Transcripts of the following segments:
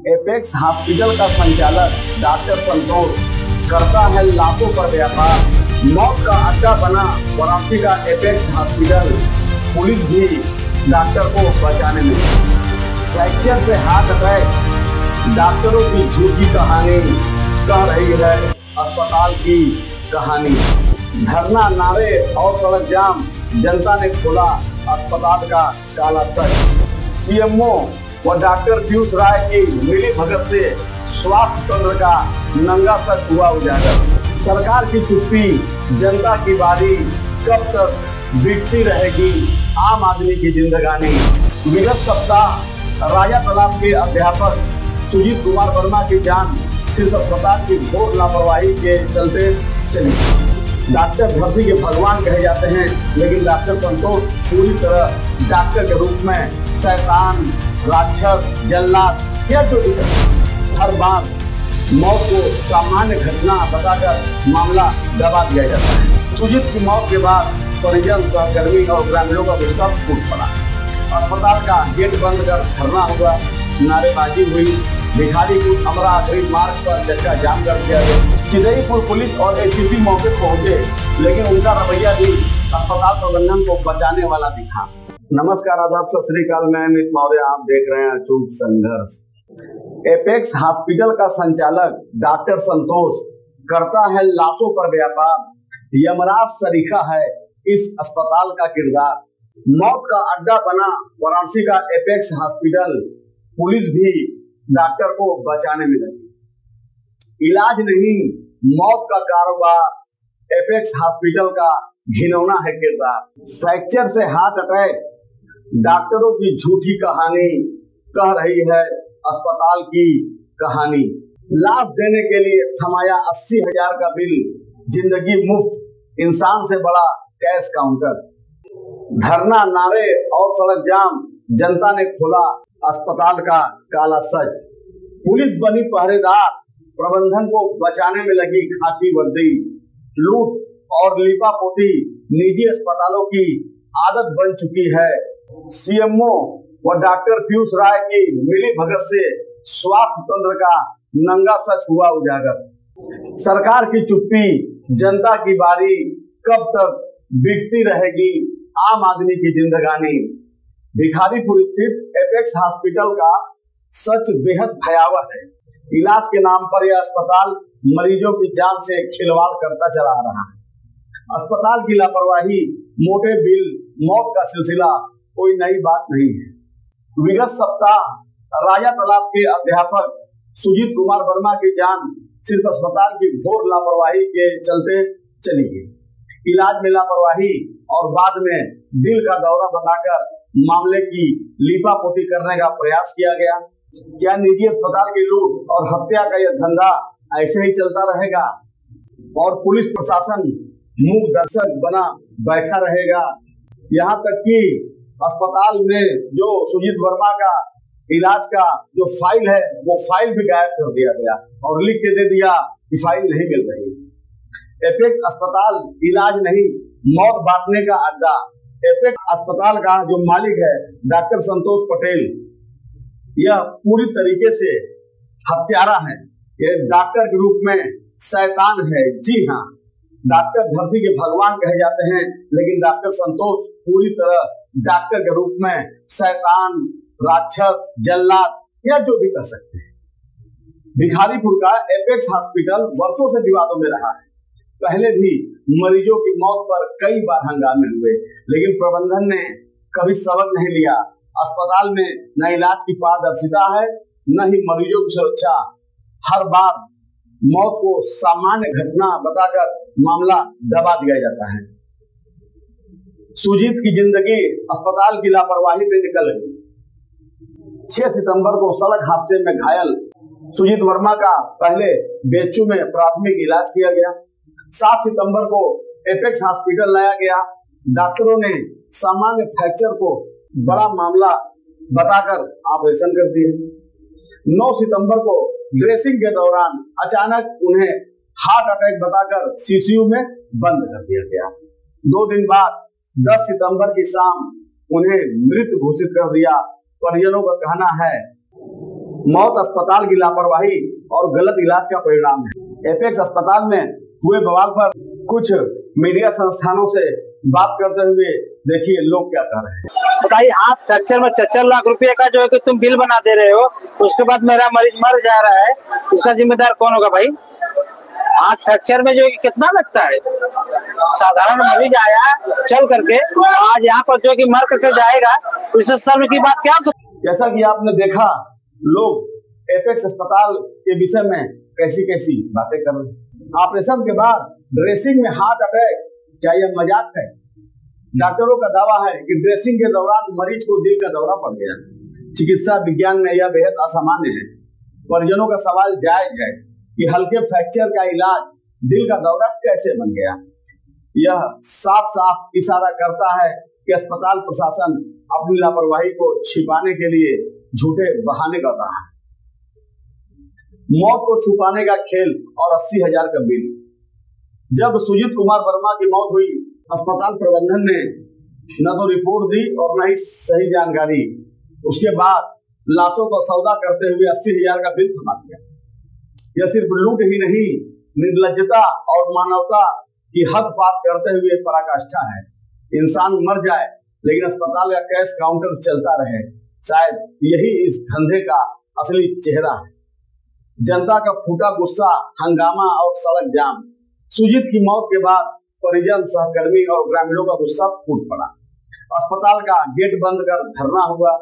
Apex hospital का संचालक doctor संतोष करता है लाशों पर व्यापार। मौत का अड्डा बना वाराणसी का एपेक्स हॉस्पिटल। पुलिस भी डॉक्टर को बचाने में। फ्रैक्चर से हार्ट अटैक, डॉक्टरों की झूठी कहानी कह रही है अस्पताल की कहानी। धरना, नारे और सड़क जाम, जनता ने खोला अस्पताल का काला सच। सीएमओ व डॉक्टर पीयूष राय की मिली भगत से स्वास्थ्य तंत्र का नंगा सच हुआ उजागर। सरकार की चुप्पी, जनता की बारी, कब तक बीतती रहेगी आम आदमी की जिंदगानी। विगत सप्ताह राजा तालाब के अध्यापक सुजीत कुमार वर्मा की जान सिर्फ अस्पताल की घोर लापरवाही के चलते चली। डॉक्टर धरती के भगवान कहे जाते हैं, लेकिन डॉक्टर संतोष पूरी तरह डॉक्टर के रूप में शैतान, राक्षस, जल्लाद या जो भी हर बार मौत को सामान्य घटना बताकर मामला दबा दिया जाता है। सुजीत की मौत के बाद परिजन, सहकर्मी और ग्रामीणों का भी सब फूट पड़ा। अस्पताल का गेट बंद कर धरना हुआ, नारेबाजी हुई, भिखारीपुर अमरा गरीब मार्ग पर चक्का जाम कर दिया गया। चिदईपुर पुलिस और एसीपी मौके पहुंचे, लेकिन उनका रवैया भी अस्पताल प्रबंधन को बचाने वाला दिखा। नमस्कार, आदाब, सत श्री अकाल। मैं अमित मौर्य, आप देख रहे हैं अचूक संघर्ष। एपेक्स हॉस्पिटल का संचालक डॉक्टर संतोष करता है लाशों पर व्यापार। यमराज सरीखा है इस अस्पताल का किरदार। मौत का अड्डा बना वाराणसी का एपेक्स हॉस्पिटल। पुलिस भी डॉक्टर को बचाने में लगी। इलाज नहीं, मौत का कारोबार। एपेक्स हॉस्पिटल का घिनौना है किरदार। फ्रैक्चर से हार्ट अटैक, डॉक्टरों की झूठी कहानी कह रही है अस्पताल की कहानी। लाश देने के लिए थमाया 80,000 का बिल, जिंदगी मुफ्त, इंसान से बड़ा कैश काउंटर। धरना, नारे और सड़क जाम, जनता ने खोला अस्पताल का काला सच। पुलिस बनी पहरेदार, प्रबंधन को बचाने में लगी खाकी वर्दी। लूट और लीपापोती निजी अस्पतालों की आदत बन चुकी है। सीएमओ व डॉक्टर पीयूष राय की मिली भगत से स्वास्थ्य तंत्र का नंगा सच हुआ उजागर। सरकार की चुप्पी, जनता की बारी, कब तक बीतती रहेगी आम आदमी की जिंदगानी। भिखारीपुर स्थित एपेक्स हॉस्पिटल का सच बेहद भयावह है। इलाज के नाम पर यह अस्पताल मरीजों की जान से खिलवाड़ करता चला आ रहा है। अस्पताल की लापरवाही, मोटे बिल, मौत का सिलसिला कोई नई बात नहीं है। विगत सप्ताह राजा तालाब के अध्यापक सुजीत कुमार वर्मा की जान सिर्फ अस्पताल की घोर लापरवाही के चलते चली गई। इलाज में लापरवाही और बाद में दिल का दौरा बताकर मामले की लीपापोती करने का प्रयास किया गया। क्या निजी अस्पताल की लूट और हत्या का यह धंधा ऐसे ही चलता रहेगा और पुलिस प्रशासन मूक दर्शक बना बैठा रहेगा? यहाँ तक कि अस्पताल में जो सुजीत वर्मा का इलाज का जो फाइल है, वो फाइल भी गायब कर दिया गया और लिख के दे दिया कि फाइल नहीं मिल रही। एपेक्स अस्पताल इलाज नहीं, मौत बांटने का अड्डा। एपेक्स अस्पताल का जो मालिक है डॉक्टर संतोष पटेल, यह पूरी तरीके से हत्यारा है। यह डॉक्टर के रूप में शैतान है। जी हाँ, डॉक्टर धरती के भगवान कहे जाते हैं, लेकिन डॉक्टर संतोष पूरी तरह डॉक्टर के रूप में शैतान, राक्षस, जल्लाद या जो भी कह सकते हैं। भिखारीपुर का एपेक्स हॉस्पिटल वर्षों से विवादों में रहा है। पहले भी मरीजों की मौत पर कई बार हंगामे हुए, लेकिन प्रबंधन ने कभी सबक नहीं लिया। अस्पताल में न इलाज की पारदर्शिता है, न ही मरीजों की सुरक्षा। हर बार मौत को सामान्य घटना बताकर मामला दबा दिया जाता है। सुजीत की जिंदगी अस्पताल की लापरवाही में निकल गई। 6 सितंबर को सड़क हादसे में घायल सुजीत वर्मा का पहले बेच्चू में प्राथमिक इलाज किया गया। 7 सितंबर को एपेक्स हॉस्पिटल लाया गया। डॉक्टरों ने सामान्य फ्रैक्चर को बड़ा मामला बताकर ऑपरेशन कर दिए। 9 सितंबर को ड्रेसिंग के दौरान अचानक उन्हें हार्ट अटैक बताकर सीसीयू में बंद कर दिया गया। 2 दिन बाद 10 सितंबर की शाम उन्हें मृत घोषित कर दिया। परिजनों का कहना है मौत अस्पताल की लापरवाही और गलत इलाज का परिणाम है। एपेक्स अस्पताल में हुए बवाल पर कुछ मीडिया संस्थानों से बात करते हुए देखिए लोग क्या कह रहे हैं। बताइए, आप फ्रैक्चर में 4 लाख रुपए का जो है कि तुम बिल बना दे रहे हो, उसके बाद मेरा मरीज मर जा रहा है, इसका जिम्मेदार कौन होगा भाई? आज फ्रैक्चर में जो है कितना लगता है? साधारण मरीज आया चल करके, आज यहाँ पर जो कि मर करके जाएगा, इससे शर्म की बात क्या? जैसा कि आपने देखा, लोग एपेक्स अस्पताल के विषय में कैसी कैसी बातें कर रहे हैं। ऑपरेशन के बाद ड्रेसिंग में हार्ट अटैक, क्या यह मजाक है? डॉक्टरों का दावा है कि ड्रेसिंग के दौरान मरीज को दिल का दौरा पड़ गया। चिकित्सा विज्ञान में यह बेहद असामान्य है। परिजनों का सवाल जायज है कि हल्के फ्रैक्चर का इलाज दिल का दौरा कैसे बन गया। यह साफ साफ इशारा करता है कि अस्पताल प्रशासन अपनी लापरवाही को छिपाने के लिए झूठे बहाने कर रहा है। मौत को छुपाने का खेल और 80,000 का बिल। जब सुजीत कुमार वर्मा की मौत हुई, अस्पताल प्रबंधन ने न तो रिपोर्ट दी और न ही सही जानकारी। उसके बाद लाशों को सौदा करते हुए 80,000 का बिल थमा दिया। यह सिर्फ लूट ही नहीं, निर्लज्जता और मानवता की हद पार करते हुए पराकाष्ठा है। इंसान मर जाए लेकिन अस्पताल का कैश काउंटर चलता रहे, शायद यही इस धंधे का असली चेहरा है। जनता का फूटा गुस्सा, हंगामा और सड़क जाम। सुजीत की मौत के बाद परिजन, सहकर्मी और ग्रामीणों का गुस्सा फूट पड़ा। अस्पताल का गेट बंद कर धरना हुआ,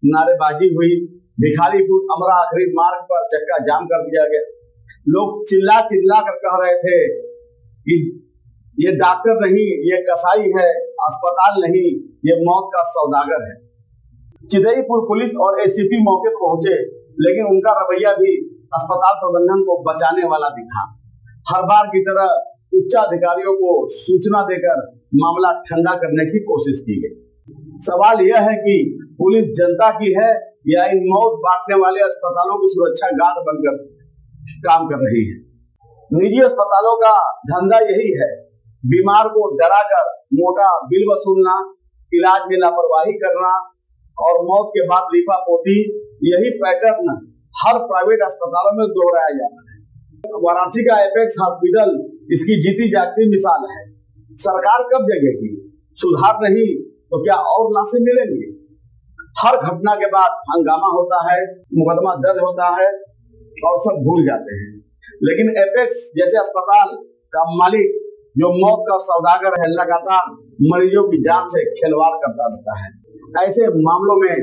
नारेबाजी हुई, भिखारीपुर अमरा आखिरी मार्ग पर चक्का जाम कर दिया गया। लोग चिल्ला चिल्ला कर कह रहे थे कि ये डॉक्टर नहीं, ये कसाई है, अस्पताल नहीं, ये मौत का सौदागर है। चिदईपुर पुलिस और एसीपी मौके पर पहुंचे, लेकिन उनका रवैया भी अस्पताल प्रबंधन को बचाने वाला दिखा। हर बार की तरह उच्चाधिकारियों को सूचना देकर मामला ठंडा करने की कोशिश की गई। सवाल यह है कि पुलिस जनता की है या इन मौत बांटने वाले अस्पतालों की सुरक्षा गार्ड बनकर काम कर रही है। निजी अस्पतालों का धंधा यही है, बीमार को डराकर मोटा बिल वसूलना, इलाज में लापरवाही करना और मौत के बाद लीपापोती। यही पैटर्न हर प्राइवेट अस्पतालों में दोहराया जाता है। वाराणसी का एपेक्स हॉस्पिटल इसकी जीती जागती मिसाल है। सरकार कब जगेगी? सुधार नहीं तो क्या और लाशें मिलेंगी? हर घटना के बाद हंगामा होता है, मुकदमा दर्ज होता है और सब भूल जाते हैं। लेकिन एपेक्स जैसे अस्पताल का मालिक, जो मौत का सौदागर है, लगातार मरीजों की जान से खिलवाड़ करता रहता है। ऐसे मामलों में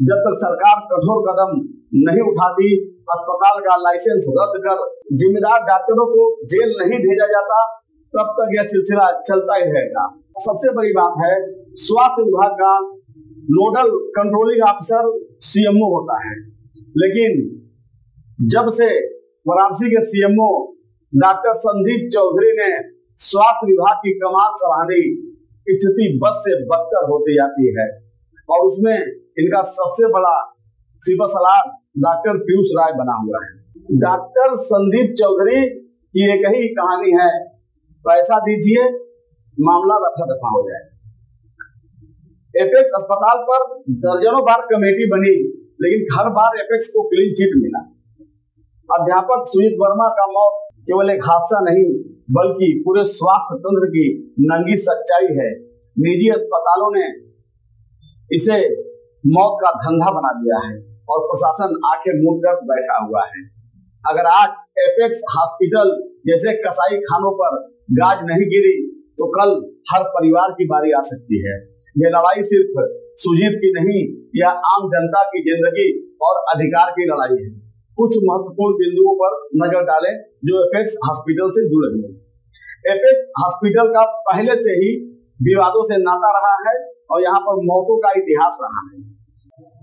जब तक सरकार कठोर कदम नहीं उठाती, अस्पताल का लाइसेंस रद्द कर जिम्मेदार डॉक्टरों को जेल नहीं भेजा जाता, तब तक यह सिलसिला चलता ही रहेगा। सबसे बड़ी बात है, स्वास्थ्य विभाग का नोडल कंट्रोलिंग ऑफिसर सीएमओ होता है, लेकिन जब से वाराणसी के सीएमओ डॉक्टर संदीप चौधरी ने स्वास्थ्य विभाग की कमान संभाली, स्थिति बद से बदतर होती जाती है। और उसमें इनका सबसे बड़ा सिपहसालार डॉक्टर पीयूष राय बना हुआ है। डॉक्टर संदीप चौधरी की एक ही कहानी है, पैसा दीजिए मामला रफा दफा हो जाए। एपेक्स अस्पताल पर दर्जनों बार कमेटी बनी, लेकिन हर बार एपेक्स को क्लीन चिट मिला। अध्यापक सुजीत वर्मा का मौत केवल एक हादसा नहीं, बल्कि पूरे स्वास्थ्य तंत्र की नंगी सच्चाई है। निजी अस्पतालों ने इसे मौत का धंधा बना दिया है और प्रशासन आंखें मूंद कर बैठा हुआ है। अगर आज एपेक्स हॉस्पिटल जैसे कसाई खानों पर गाज नहीं गिरी, तो कल हर परिवार की बारी आ सकती है। यह लड़ाई सिर्फ सुजीत की नहीं, यह आम जनता की जिंदगी और अधिकार की लड़ाई है। कुछ महत्वपूर्ण बिंदुओं पर नजर डालें जो एपेक्स हॉस्पिटल से जुड़े हुए। एपेक्स हॉस्पिटल का पहले से ही विवादों से नाता रहा है और यहाँ पर मौतों का इतिहास रहा है।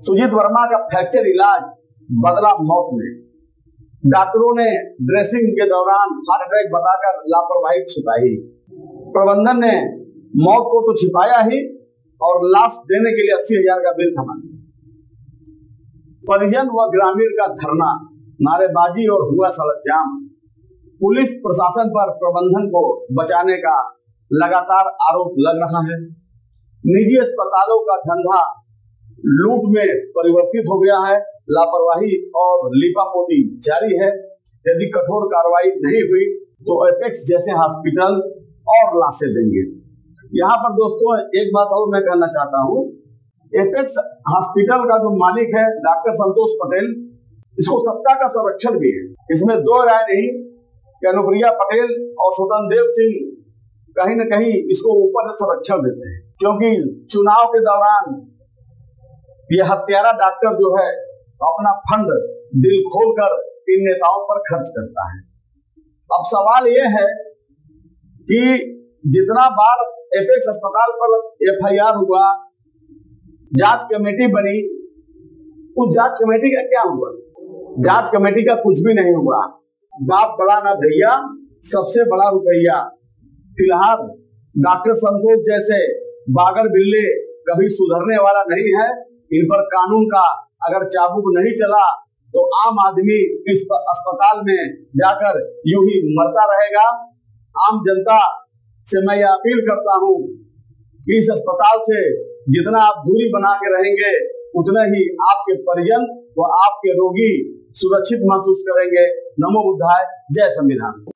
सुजीत वर्मा का फ्रैक्चर इलाज बदला मौत में। डॉक्टरों ने ड्रेसिंग के दौरान हार्ट अटैक बताकर लापरवाही छिपाई। प्रबंधन ने मौत को तो छिपाया ही और लाश देने के लिए 80,000 का बिल थमा दिया। परिजन व ग्रामीण का धरना, नारेबाजी और हुआ सड़क जाम। पुलिस प्रशासन पर प्रबंधन को बचाने का लगातार आरोप लग रहा है। निजी अस्पतालों का धंधा लूट में परिवर्तित हो गया है लापरवाही और लीपापोती जारी है। यदि कठोर कार्रवाई नहीं हुई तो एपेक्स जैसे हॉस्पिटल और लाशें देंगे। यहाँ पर दोस्तों एक बात और मैं कहना चाहता हूँ, एपेक्स हॉस्पिटल का जो मालिक है डॉक्टर संतोष पटेल, इसको सत्ता का संरक्षण भी है, इसमें दो राय नहीं कि अनुप्रिया पटेल और स्वतंत्र देव सिंह कहीं न कहीं इसको ऊपर संरक्षण देते हैं, क्योंकि चुनाव के दौरान ये हत्यारा डॉक्टर जो है अपना फंड दिल खोलकर इन नेताओं पर खर्च करता है। अब सवाल ये है कि जितना बार एपेक्स अस्पताल पर एफआईआर हुआ, जांच कमेटी बनी, उस जांच कमेटी का क्या हुआ? जांच कमेटी का कुछ भी नहीं हुआ। बाप बड़ा ना भैया, सबसे बड़ा रुपया। फिलहाल डॉक्टर संतोष जैसे बागर बिल्ले कभी सुधरने वाला नहीं है। इन पर कानून का अगर चाबुक नहीं चला तो आम आदमी इस अस्पताल में जाकर यूं ही मरता रहेगा। आम जनता से मैं यह अपील करता हूं कि इस अस्पताल से जितना आप दूरी बना के रहेंगे उतना ही आपके परिजन व आपके रोगी सुरक्षित महसूस करेंगे। नमो बुद्धाय, जय संविधान।